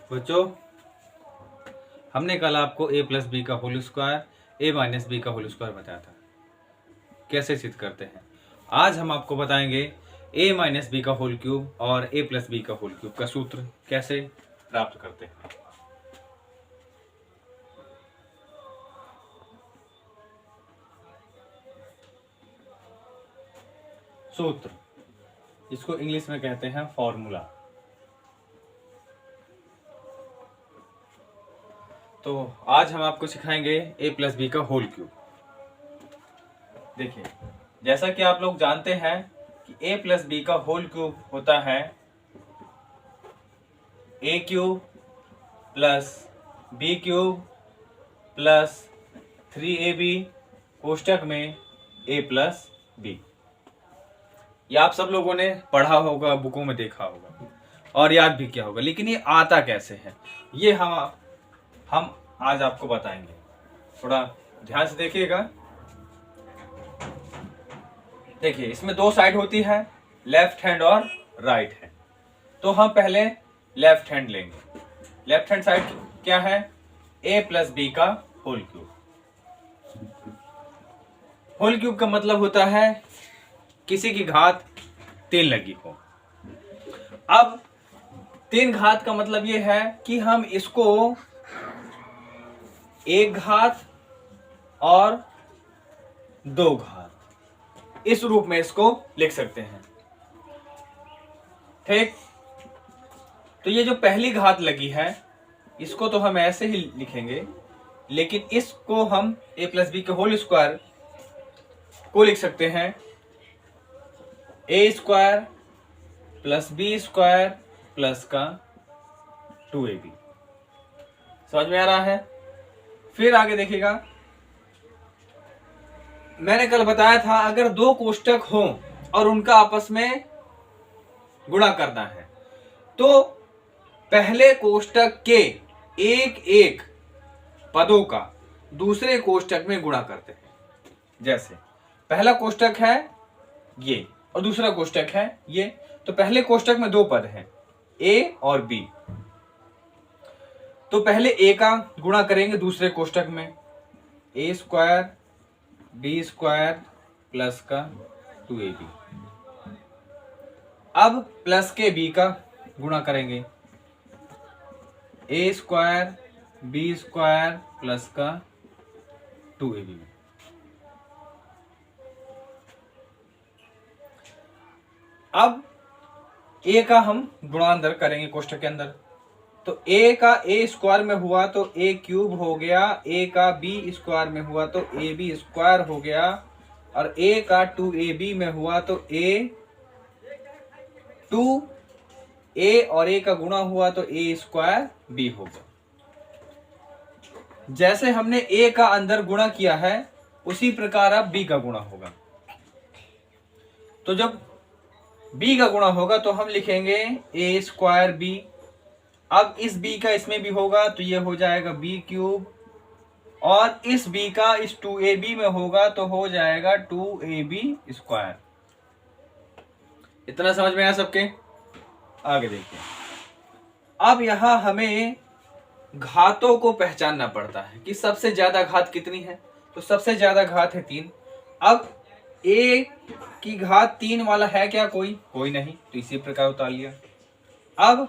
बच्चों, हमने कल आपको a प्लस बी का whole square a minus b का होल स्क्वायर बताया था, कैसे सिद्ध करते हैं। आज हम आपको बताएंगे a माइनस बी का होल क्यूब और a प्लस बी का होल क्यूब का सूत्र कैसे प्राप्त करते हैं। सूत्र, इसको इंग्लिश में कहते हैं फॉर्मूला। तो आज हम आपको सिखाएंगे a प्लस बी का होल क्यूब। देखिए, जैसा कि आप लोग जानते हैं कि a प्लस बी का होल क्यूब होता है a cube plus b cube plus 3ab कोष्टक में a प्लस बी। ये आप सब लोगों ने पढ़ा होगा, बुकों में देखा होगा और याद भी किया होगा, लेकिन ये आता कैसे है ये हम आज आपको बताएंगे। थोड़ा ध्यान से देखिएगा। देखिए, इसमें दो साइड होती है, लेफ्ट हैंड और राइट हैंड। तो हम पहले लेफ्ट हैंड लेंगे। लेफ्ट हैंड साइड क्या है? a प्लस बी का होल क्यूब। होल क्यूब का मतलब होता है किसी की घात 3 लगी हो। अब 3 घात का मतलब यह है कि हम इसको 1 घात और 2 घात इस रूप में इसको लिख सकते हैं। ठीक, तो ये जो पहली घात लगी है इसको तो हम ऐसे ही लिखेंगे, लेकिन इसको हम a प्लस बी के होल स्क्वायर को लिख सकते हैं a square plus b square plus का 2ab। समझ में आ रहा है? फिर आगे देखिएगा, मैंने कल बताया था अगर दो कोष्टक हो और उनका आपस में गुणा करना है तो पहले कोष्टक के एक एक पदों का दूसरे कोष्टक में गुणा करते हैं। जैसे पहला कोष्टक है ये और दूसरा कोष्टक है ये, तो पहले कोष्टक में 2 पद हैं a और b। तो पहले a का गुणा करेंगे दूसरे कोष्टक में, a square b square plus का 2ab। अब प्लस के b का गुणा करेंगे, a square b square plus का 2ab। अब a का हम गुणांतर करेंगे कोष्टक के अंदर, तो a का a स्क्वायर में हुआ तो a क्यूब हो गया, a का b स्क्वायर में हुआ तो ab स्क्वायर हो गया, और a का 2ab में हुआ तो a 2a और a का गुणा हुआ तो a स्क्वायर b होगा। जैसे हमने a का अंदर गुणा किया है उसी प्रकार अब b का गुणा होगा। तो जब b का गुणा होगा तो हम लिखेंगे a स्क्वायर b। अब इस b का इसमें भी होगा तो ये हो जाएगा b क्यूब, और इस b का इस 2ab में होगा तो हो जाएगा 2ab स्क्वायर। इतना समझ में आया सबके? आगे देखिए, अब यहां हमें घातों को पहचानना पड़ता है कि सबसे ज्यादा घात कितनी है। तो सबसे ज्यादा घात है 3। अब a की घात 3 वाला है क्या? कोई नहीं, तो इसी प्रकार उतार लिया। अब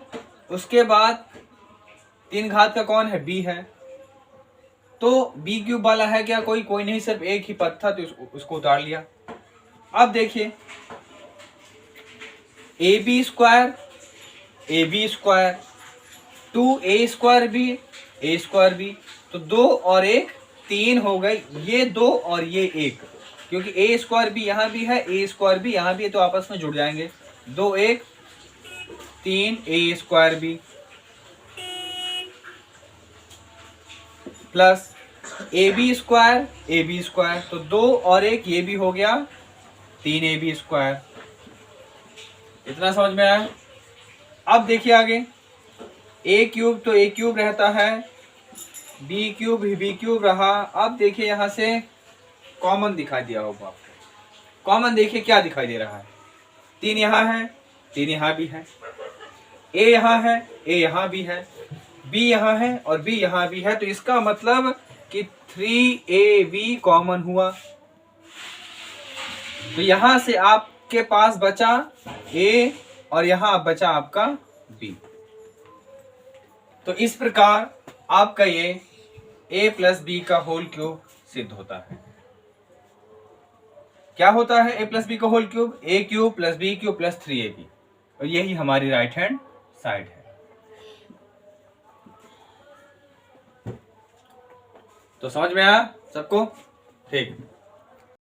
उसके बाद 3 घात का कौन है? b है, तो b क्यूब वाला है क्या? कोई नहीं, सिर्फ एक ही पद था तो उसको उतार लिया। अब देखिए, ab square 2a square b, तो 2 और 1 3 हो गए, ये 2 और ये 1, क्योंकि a स्क्वायर b यहाँ भी है, a स्क्वायर b यहाँ भी है, तो आपस में जुड़ जाएंगे। 2 1 3 a square b plus ab square, तो 2 और 1 ये भी हो गया 3ab स्क्वायर। इतना समझ में आया? अब देखिए आगे, a क्यूब तो a क्यूब रहता है, b क्यूब रहा। अब देखिए यहां से कॉमन दिखाई दिया होगा आपको। कॉमन देखिए क्या दिखाई दे रहा है? 3 यहाँ है, 3 यहाँ भी है, a यहाँ है, a यहाँ भी है, b यहाँ है और b यहाँ भी है, तो इसका मतलब कि 3ab कॉमन हुआ। तो यहां से आपके पास बचा a और यहां बचा आपका b। तो इस प्रकार आपका ये a प्लस बी का होल क्यूब सिद्ध होता है। क्या होता है a प्लस बी का whole cube? a cube plus b cube plus 3ab, और यही हमारी राइट हैंड साइड है। तो समझ में आया सबको? ठीक।